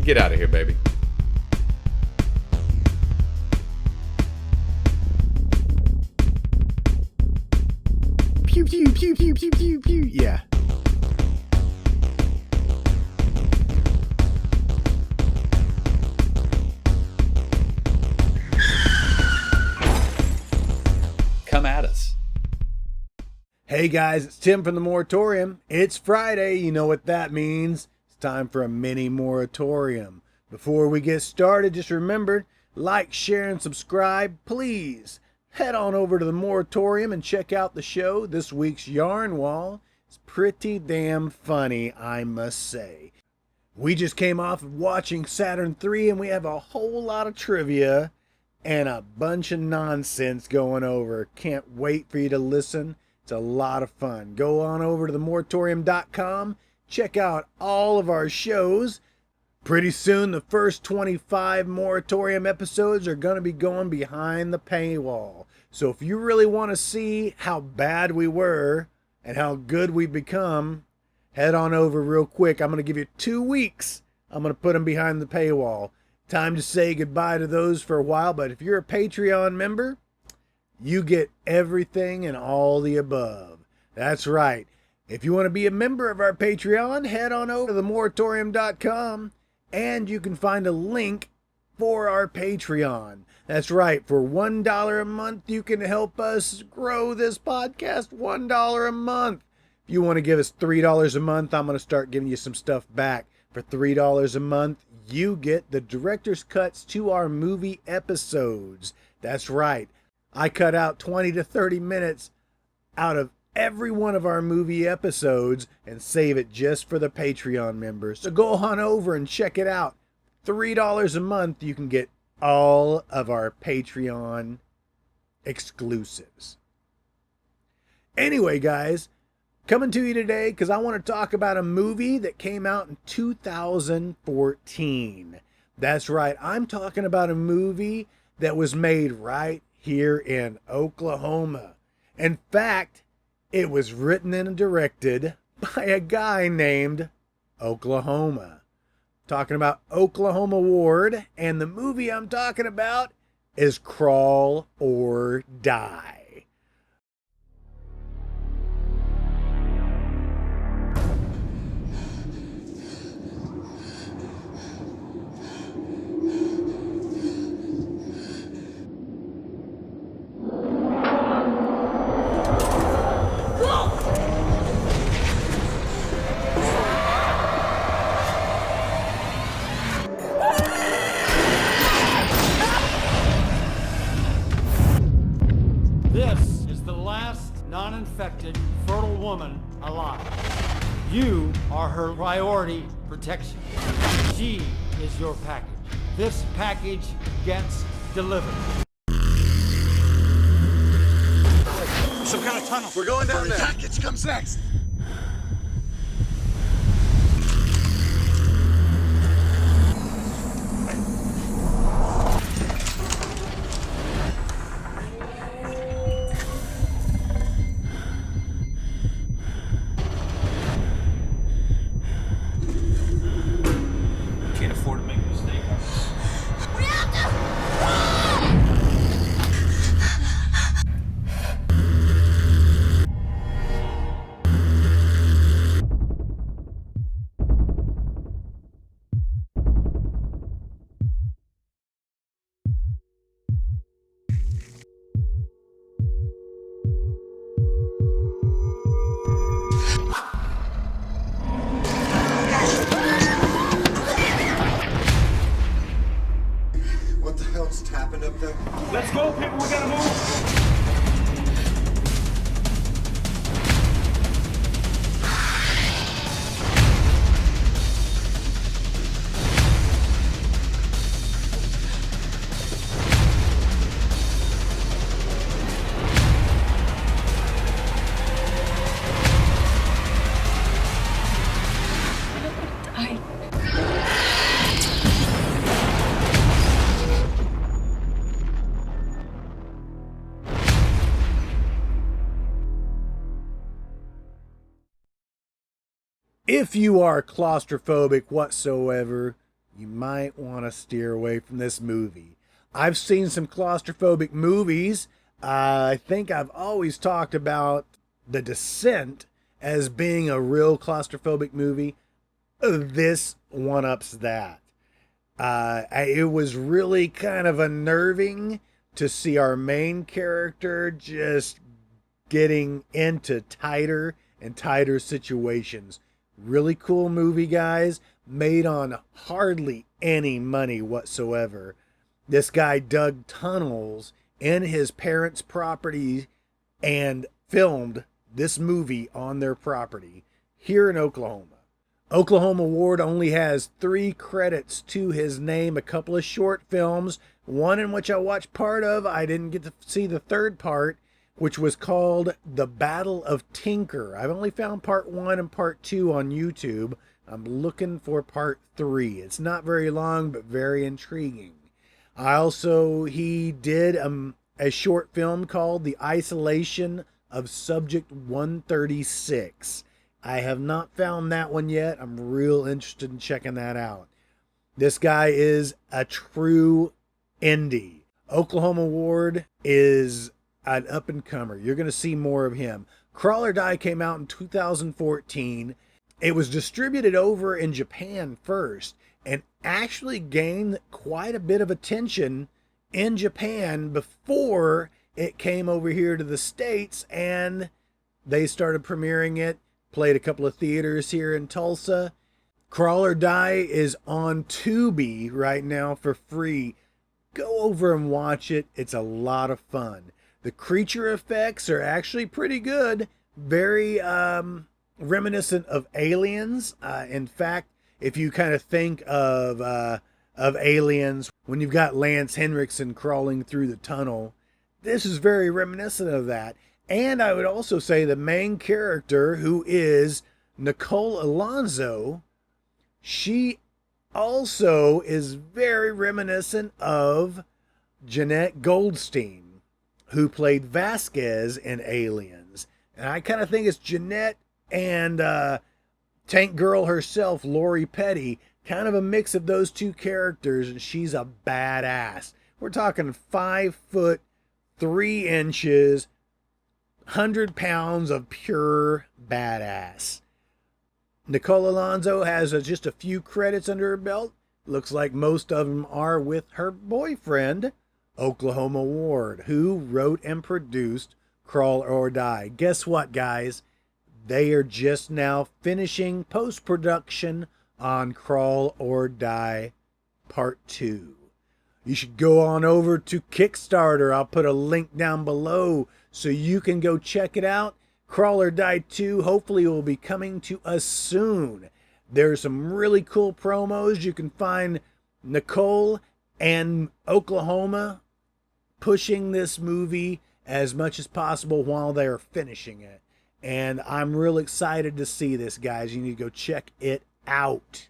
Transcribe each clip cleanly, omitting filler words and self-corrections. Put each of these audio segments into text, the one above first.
Get out of here, baby. Pew, pew, pew, pew, pew, pew, pew. Yeah. Come at us. Hey guys, it's Tim from the Moratorium. It's Friday, you know what that means. It's time for a mini moratorium. Before we get started, just remember, like, share, and subscribe, please. Head on over to the Moratorium and check out the show. This week's Yarn Wall is pretty damn funny, I must say. We just came off of watching Saturn 3 and we have a whole lot of trivia and a bunch of nonsense going over. Can't wait for you to listen. It's a lot of fun. Go on over to themoratorium.com. Check out all of our shows. Pretty soon, the first 25 Moratorium episodes are going to be going behind the paywall. So if you really want to see how bad we were and how good we've become, head on over real quick. I'm going to give you 2 weeks. I'm going to put them behind the paywall. Time to say goodbye to those for a while, but if you're a Patreon member, you get everything and all the above. That's right. If you want to be a member of our Patreon, head on over to themoratorium.com and you can find a link for our Patreon. That's right. For $1 a month, you can help us grow this podcast. $1 a month. If you want to give us $3 a month, I'm going to start giving you some stuff back. For $3 a month, you get the director's cuts to our movie episodes. That's right. I cut out 20 to 30 minutes out of every one of our movie episodes and save it just for the Patreon members. So go on over and check it out. $3 a month, you can get all of our Patreon exclusives. Anyway, guys, coming to you today because I want to talk about a movie that came out in 2014. That's right. I'm talking about a movie that was made right here in Oklahoma. In fact, it was written and directed by a guy named Oklahoma. Talking about Oklahoma Ward, and the movie I'm talking about is Crawl or Die. This is the last non-infected, fertile woman alive. You are her priority protection. She is your package. This package gets delivered. Some kind of tunnel. We're going down there. Package comes next. Can't afford to make a mistake on this. We have to What the hell just happened up there? Let's go, people. We gotta move. If you are claustrophobic whatsoever, you might want to steer away from this movie. I've seen some claustrophobic movies. I think I've always talked about The Descent as being a real claustrophobic movie. This one-ups that. It was really kind of unnerving to see our main character just getting into tighter and tighter situations. Really cool movie, guys. Made on hardly any money whatsoever. This guy dug tunnels in his parents' property and filmed this movie on their property here in Oklahoma. Oklahoma Ward only has 3 credits to his name, a couple of short films, one in which I watched part of. I didn't get to see the third part, which was called The Battle of Tinker. I've only found part 1 and part 2 on YouTube. I'm looking for part 3. It's not very long, but very intriguing. He did a short film called The Isolation of Subject 136. I have not found that one yet. I'm real interested in checking that out. This guy is a true indie. Oklahoma Ward is an up-and-comer. You're going to see more of him. Crawl or Die came out in 2014. It was distributed over in Japan first and actually gained quite a bit of attention in Japan before it came over here to the States, and they started premiering it. Played a couple of theaters here in Tulsa. Crawl or Die is on Tubi right now for free. Go over and watch it. It's a lot of fun. The creature effects are actually pretty good. Very reminiscent of Aliens. In fact, if you kind of think of Aliens, when you've got Lance Henriksen crawling through the tunnel, this is very reminiscent of that. And I would also say the main character, who is Nicole Alonso, she also is very reminiscent of Jeanette Goldstein, who played Vasquez in Aliens. And I kind of think it's Jeanette and Tank Girl herself, Lori Petty, kind of a mix of those two characters, and she's a badass. We're talking 5'3", 100 pounds of pure badass. Nicole Alonso has just a few credits under her belt. Looks like most of them are with her boyfriend, Oklahoma Ward, who wrote and produced Crawl or Die. Guess what, guys? They are just now finishing post-production on Crawl or Die Part 2. You should go on over to Kickstarter. I'll put a link down below so you can go check it out. Crawl or Die 2 hopefully will be coming to us soon. There's some really cool promos. You can find Nicole and Oklahoma pushing this movie as much as possible while they're finishing it. And I'm real excited to see this, guys. You need to go check it out.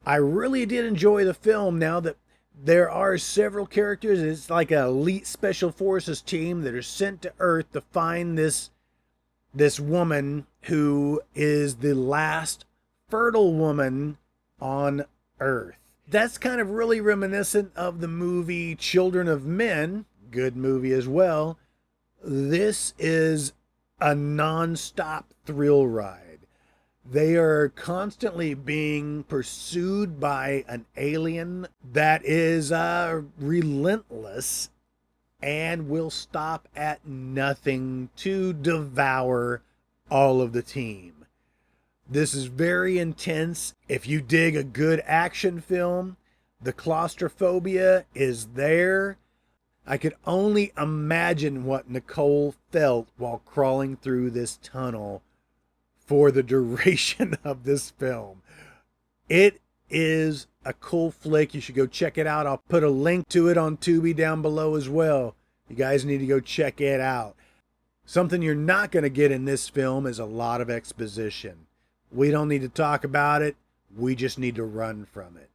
I really did enjoy the film. Now that there are several characters, it's like an elite special forces team that are sent to Earth to find this woman who is the last fertile woman on Earth. That's kind of really reminiscent of the movie Children of Men. Good movie as well. This is a non-stop thrill ride. They are constantly being pursued by an alien that is relentless and will stop at nothing to devour all of the team. This is very intense. If you dig a good action film, the claustrophobia is there. I could only imagine what Nicole felt while crawling through this tunnel for the duration of this film. It is a cool flick. You should go check it out. I'll put a link to it on Tubi down below as well. You guys need to go check it out. Something you're not going to get in this film is a lot of exposition. We don't need to talk about it. We just need to run from it.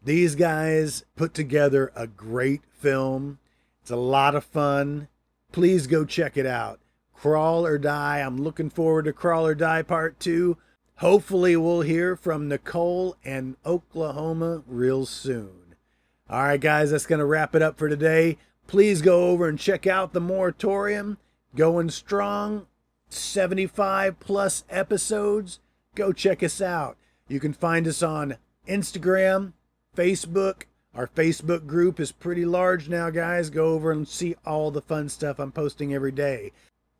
These guys put together a great film. It's a lot of fun. Please go check it out. Crawl or Die. I'm looking forward to Crawl or Die Part 2. Hopefully we'll hear from Nicole and Oklahoma real soon. All right, guys, that's going to wrap it up for today. Please go over and check out the Moratorium. Going strong, 75 plus episodes. Go check us out. You can find us on Instagram, Facebook. Our Facebook group is pretty large now, guys. Go over and see all the fun stuff I'm posting every day.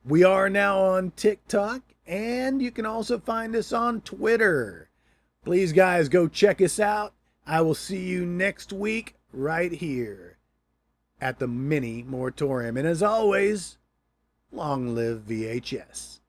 We are now on TikTok, and you can also find us on Twitter. Please, guys, go check us out. I will see you next week right here at the Mini Moratorium. And as always, long live VHS.